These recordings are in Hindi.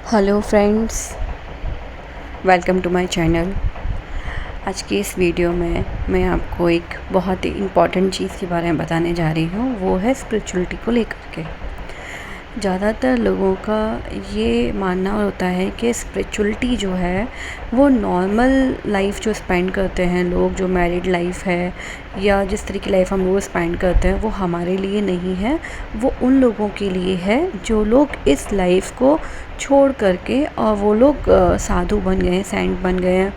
Hello friends, welcome to my channel. आज की इस वीडियो में मैं आपको एक बहुत ही इम्पॉर्टेंट चीज़ के बारे में बताने जा रही हूँ। वो है स्पिरिचुअलिटी को लेकर के। ज़्यादातर लोगों का ये मानना होता है कि स्पिरिचुअलिटी जो है वो नॉर्मल लाइफ जो स्पेंड करते हैं लोग, जो मैरिड लाइफ है या जिस तरह की लाइफ हम लोग स्पेंड करते हैं, वो हमारे लिए नहीं है। वो उन लोगों के लिए है जो लोग इस लाइफ को छोड़ करके और वो लोग साधु बन गए हैं, सेंट बन गए हैं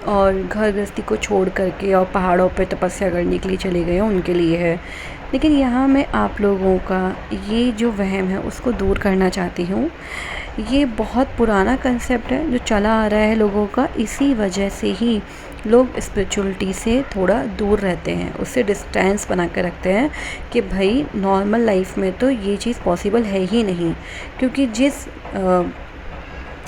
और घर गृहस्थी को छोड़ करके और पहाड़ों पे तपस्या करने के लिए चले गए हैं, उनके लिए है। लेकिन यहाँ मैं आप लोगों का ये जो वहम है उसको दूर करना चाहती हूँ। ये बहुत पुराना कंसेप्ट है जो चला आ रहा है लोगों का, इसी वजह से ही लोग स्पिरिचुअलिटी से थोड़ा दूर रहते हैं, उससे डिस्टेंस बना कर रखते हैं कि भाई नॉर्मल लाइफ में तो ये चीज़ पॉसिबल है ही नहीं। क्योंकि जिस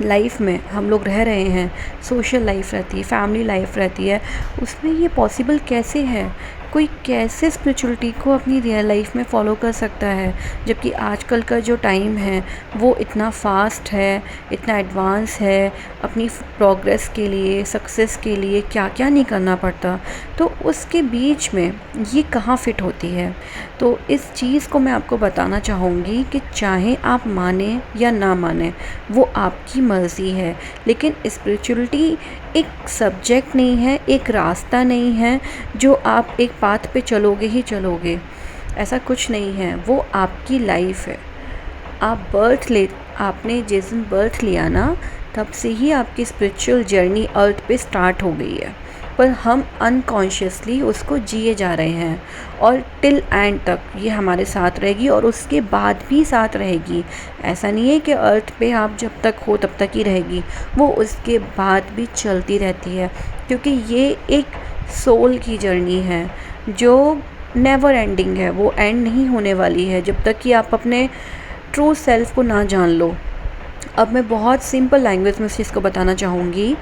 लाइफ में हम लोग रह रहे हैं, सोशल लाइफ रहती है, फैमिली लाइफ रहती है, उसमें ये पॉसिबल कैसे है? कोई कैसे स्पिरिचुअलिटी को अपनी रियल लाइफ में फ़ॉलो कर सकता है? जबकि आजकल का जो टाइम है वो इतना फास्ट है, इतना एडवांस है। अपनी प्रोग्रेस के लिए, सक्सेस के लिए क्या क्या नहीं करना पड़ता, तो उसके बीच में ये कहाँ फ़िट होती है? तो इस चीज़ को मैं आपको बताना चाहूँगी कि चाहे आप माने या ना माने, वो आपकी मर्ज़ी है। लेकिन स्पिरिचुअलिटी एक सब्जेक्ट नहीं है, एक रास्ता नहीं है जो आप एक पाथ पे चलोगे ही चलोगे, ऐसा कुछ नहीं है। वो आपकी लाइफ है। आपने जिस दिन बर्थ लिया ना, तब से ही आपकी स्पिरिचुअल जर्नी अर्थ पे स्टार्ट हो गई है, पर हम अनकॉन्शियसली उसको जिए जा रहे हैं और टिल एंड तक ये हमारे साथ रहेगी और उसके बाद भी साथ रहेगी। ऐसा नहीं है कि अर्थ पे आप जब तक हो तब तक ही रहेगी, वो उसके बाद भी चलती रहती है। क्योंकि ये एक सोल की जर्नी है जो नेवर एंडिंग है, वो एंड नहीं होने वाली है जब तक कि आप अपने ट्रू सेल्फ को ना जान लो। अब मैं बहुत सिंपल लैंग्वेज में इस चीज़ को बताना चाहूँगी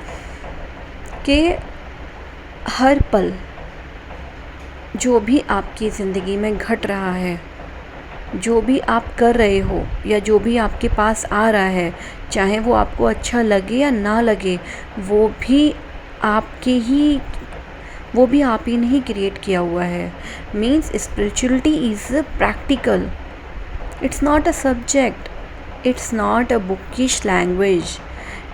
कि हर पल जो भी आपकी ज़िंदगी में घट रहा है, जो भी आप कर रहे हो या जो भी आपके पास आ रहा है, चाहे वो आपको अच्छा लगे या ना लगे, वो भी आप ही ने क्रिएट किया हुआ है। Means spirituality is practical, it's not a subject, it's not a bookish language,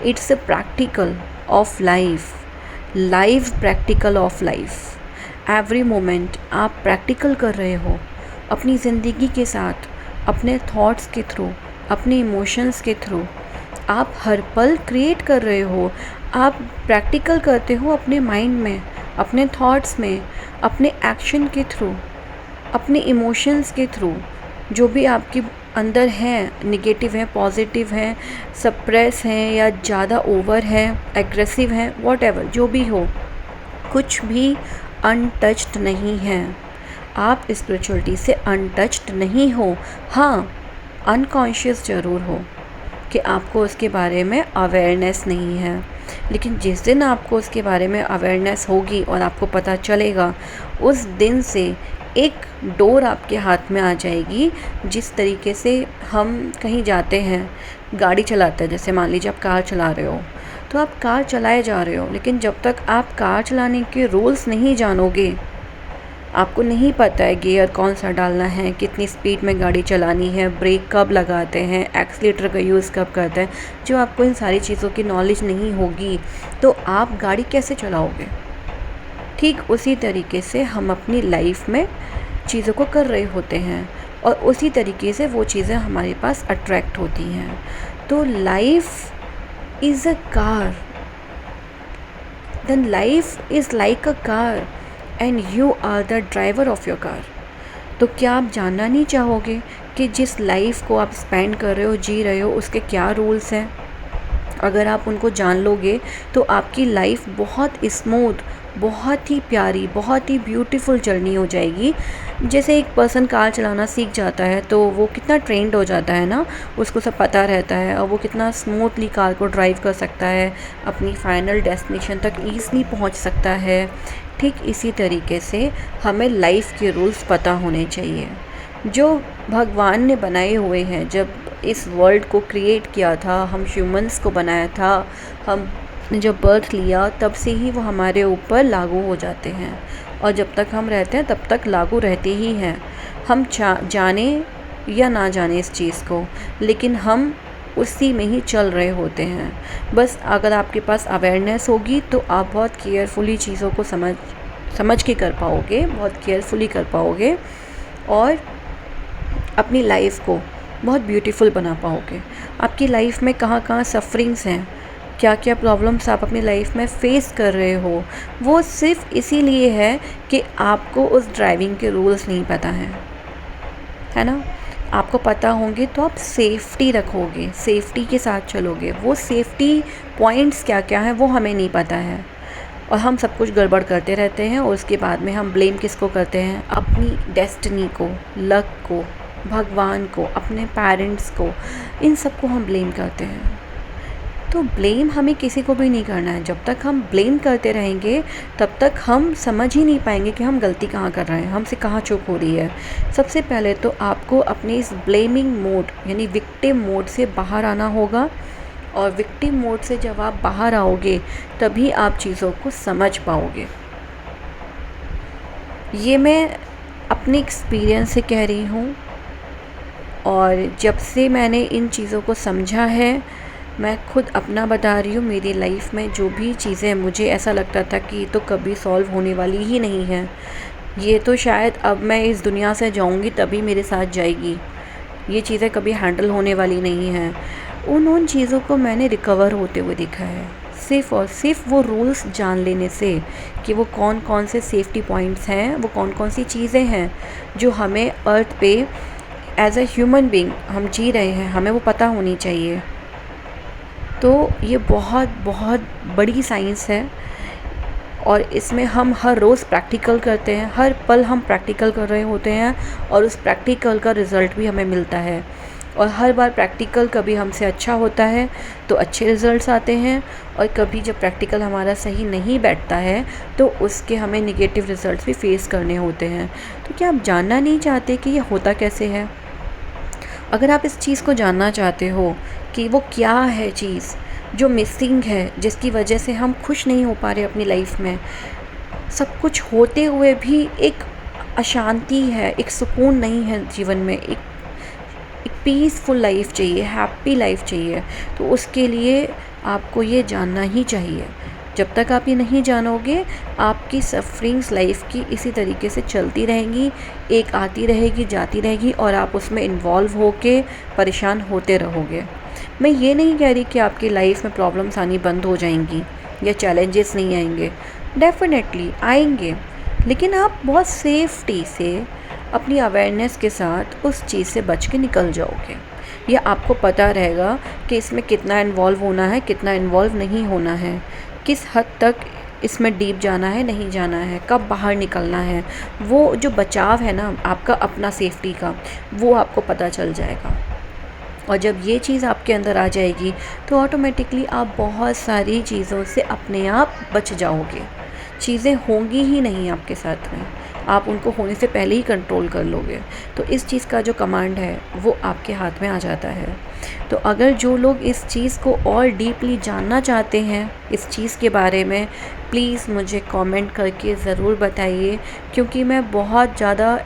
it's a practical of life practical of life। every moment आप प्रैक्टिकल कर रहे हो अपनी ज़िंदगी के साथ, अपने थॉट्स के थ्रू, अपने इमोशंस के थ्रू। आप हर पल क्रिएट कर रहे हो, आप प्रैक्टिकल करते हो अपने माइंड में, अपने थॉट्स में, अपने एक्शन के थ्रू, अपने इमोशंस के थ्रू। जो भी आपके अंदर हैं, निगेटिव हैं, पॉजिटिव हैं, सप्रेस हैं या ज़्यादा ओवर है, एग्रेसिव हैं, वॉटएवर जो भी हो, कुछ भी अनटच्ड नहीं है। आप स्पिरिचुअलिटी से अनटच्ड नहीं हो। हाँ, अनकॉन्शियस ज़रूर हो कि आपको उसके बारे में अवेयरनेस नहीं है। लेकिन जिस दिन आपको उसके बारे में अवेयरनेस होगी और आपको पता चलेगा, उस दिन से एक डोर आपके हाथ में आ जाएगी। जिस तरीके से हम कहीं जाते हैं, गाड़ी चलाते हैं, जैसे मान लीजिए आप कार चला रहे हो, तो आप कार चलाए जा रहे हो, लेकिन जब तक आप कार चलाने के रूल्स नहीं जानोगे, आपको नहीं पता है गियर कौन सा डालना है, कितनी स्पीड में गाड़ी चलानी है, ब्रेक कब लगाते हैं, एक्सीलेटर का यूज़ कब करते हैं, जो आपको इन सारी चीज़ों की नॉलेज नहीं होगी, तो आप गाड़ी कैसे चलाओगे? ठीक उसी तरीके से हम अपनी लाइफ में चीज़ों को कर रहे होते हैं और उसी तरीके से वो चीज़ें हमारे पास अट्रैक्ट होती हैं। तो life is a car, then life is like a car and you are the driver of your car. तो क्या आप जानना नहीं चाहोगे कि जिस लाइफ को आप स्पेंड कर रहे हो, जी रहे हो, उसके क्या रूल्स हैं? अगर आप उनको जान लोगे तो आपकी लाइफ बहुत स्मूथ, बहुत ही प्यारी, बहुत ही ब्यूटीफुल जर्नी हो जाएगी। जैसे एक पर्सन कार चलाना सीख जाता है तो वो कितना ट्रेंड हो जाता है ना, उसको सब पता रहता है और वो कितना स्मूथली कार को ड्राइव कर सकता है, अपनी फाइनल डेस्टिनेशन तक ईज़िली पहुंच सकता है। ठीक इसी तरीके से हमें लाइफ के रूल्स पता होने चाहिए। जो भगवान ने बनाए हुए हैं, जब इस वर्ल्ड को क्रिएट किया था, हम ह्यूमंस को बनाया था, हम जब बर्थ लिया तब से ही वो हमारे ऊपर लागू हो जाते हैं और जब तक हम रहते हैं तब तक लागू रहते ही हैं। हम जाने या ना जाने इस चीज़ को, लेकिन हम उसी में ही चल रहे होते हैं। बस अगर आपके पास अवेयरनेस होगी तो आप बहुत केयरफुली चीज़ों को समझ के कर पाओगे, बहुत केयरफुली कर पाओगे और अपनी लाइफ को बहुत ब्यूटीफुल बना पाओगे। आपकी लाइफ में कहाँ कहाँ सफरिंग्स हैं, क्या क्या प्रॉब्लम्स आप अपनी लाइफ में फ़ेस कर रहे हो, वो सिर्फ इसीलिए है कि आपको उस ड्राइविंग के रूल्स नहीं पता हैं, है ना। आपको पता होंगे तो आप सेफ्टी रखोगे, सेफ्टी के साथ चलोगे। वो सेफ्टी पॉइंट्स क्या क्या हैं वो हमें नहीं पता है और हम सब कुछ गड़बड़ करते रहते हैं और उसके बाद में हम ब्लेम किसको करते हैं? अपनी डेस्टिनी को, लक को, भगवान को, अपने पेरेंट्स को, इन सब को हम ब्लेम करते हैं। तो ब्लेम हमें किसी को भी नहीं करना है। जब तक हम ब्लेम करते रहेंगे तब तक हम समझ ही नहीं पाएंगे कि हम गलती कहाँ कर रहे हैं, हमसे कहाँ चूक हो रही है। सबसे पहले तो आपको अपने इस ब्लेमिंग मोड यानी विक्टिम मोड से बाहर आना होगा और विक्टिम मोड से जब आप बाहर आओगे तभी आप चीज़ों को समझ पाओगे। ये मैं अपने एक्सपीरियंस से कह रही हूँ और जब से मैंने इन चीज़ों को समझा है, मैं खुद अपना बता रही हूँ, मेरी लाइफ में जो भी चीज़ें मुझे ऐसा लगता था कि ये तो कभी सॉल्व होने वाली ही नहीं है, ये तो शायद अब मैं इस दुनिया से जाऊँगी तभी मेरे साथ जाएगी, ये चीज़ें कभी हैंडल होने वाली नहीं हैं, उन चीज़ों को मैंने रिकवर होते हुए देखा है सिर्फ़ और सिर्फ वो रूल्स जान लेने से कि वो कौन कौन से सेफ्टी पॉइंट्स हैं, वो कौन कौन सी चीज़ें हैं जो हमें अर्थ पे एज अ ह्यूमन बीइंग हम जी रहे हैं, हमें वो पता होनी चाहिए। तो ये बहुत बहुत बड़ी साइंस है और इसमें हम हर रोज़ प्रैक्टिकल करते हैं, हर पल हम प्रैक्टिकल कर रहे होते हैं और उस प्रैक्टिकल का रिज़ल्ट भी हमें मिलता है और हर बार प्रैक्टिकल कभी हमसे अच्छा होता है तो अच्छे रिज़ल्ट्स आते हैं और कभी जब प्रैक्टिकल हमारा सही नहीं बैठता है तो उसके हमें नेगेटिव रिज़ल्ट्स भी फेस करने होते हैं। तो क्या आप जानना नहीं चाहते कि ये होता कैसे है? अगर आप इस चीज़ को जानना चाहते हो कि वो क्या है चीज़ जो मिसिंग है, जिसकी वजह से हम खुश नहीं हो पा रहे अपनी लाइफ में, सब कुछ होते हुए भी एक अशांति है, एक सुकून नहीं है जीवन में, एक पीसफुल लाइफ चाहिए, हैप्पी लाइफ चाहिए, तो उसके लिए आपको ये जानना ही चाहिए। जब तक आप ये नहीं जानोगे आपकी सफरिंग्स लाइफ की इसी तरीके से चलती रहेंगी, एक आती रहेगी जाती रहेगी और आप उसमें इन्वॉल्व होके परेशान होते रहोगे। मैं ये नहीं कह रही कि आपकी लाइफ में प्रॉब्लम्स आनी बंद हो जाएंगी या चैलेंजेस नहीं आएंगे, डेफिनेटली आएंगे, लेकिन आप बहुत सेफ्टी से अपनी अवेयरनेस के साथ उस चीज़ से बच के निकल जाओगे या आपको पता रहेगा कि इसमें कितना इन्वॉल्व होना है, कितना इन्वॉल्व नहीं होना है, किस हद तक इसमें डीप जाना है, नहीं जाना है, कब बाहर निकलना है। वो जो बचाव है ना आपका अपना सेफ्टी का, वो आपको पता चल जाएगा और जब ये चीज़ आपके अंदर आ जाएगी तो ऑटोमेटिकली आप बहुत सारी चीज़ों से अपने आप बच जाओगे। चीज़ें होंगी ही नहीं आपके साथ में, आप उनको होने से पहले ही कंट्रोल कर लोगे। तो इस चीज़ का जो कमांड है वो आपके हाथ में आ जाता है। तो अगर जो लोग इस चीज़ को और डीपली जानना चाहते हैं इस चीज़ के बारे में, प्लीज़ मुझे कमेंट करके ज़रूर बताइए, क्योंकि मैं बहुत ज़्यादा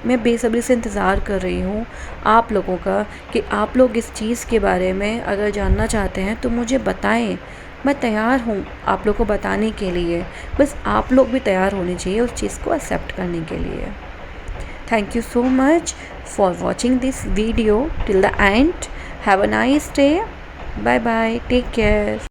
मैं बेसब्री से इंतज़ार कर रही हूँ आप लोगों का कि आप लोग इस चीज़ के बारे में अगर जानना चाहते हैं तो मुझे बताएं। मैं तैयार हूँ आप लोग को बताने के लिए, बस आप लोग भी तैयार होने चाहिए उस चीज़ को एक्सेप्ट करने के लिए। Thank you so much for watching this video till the end. Have a nice day. Bye bye, take care.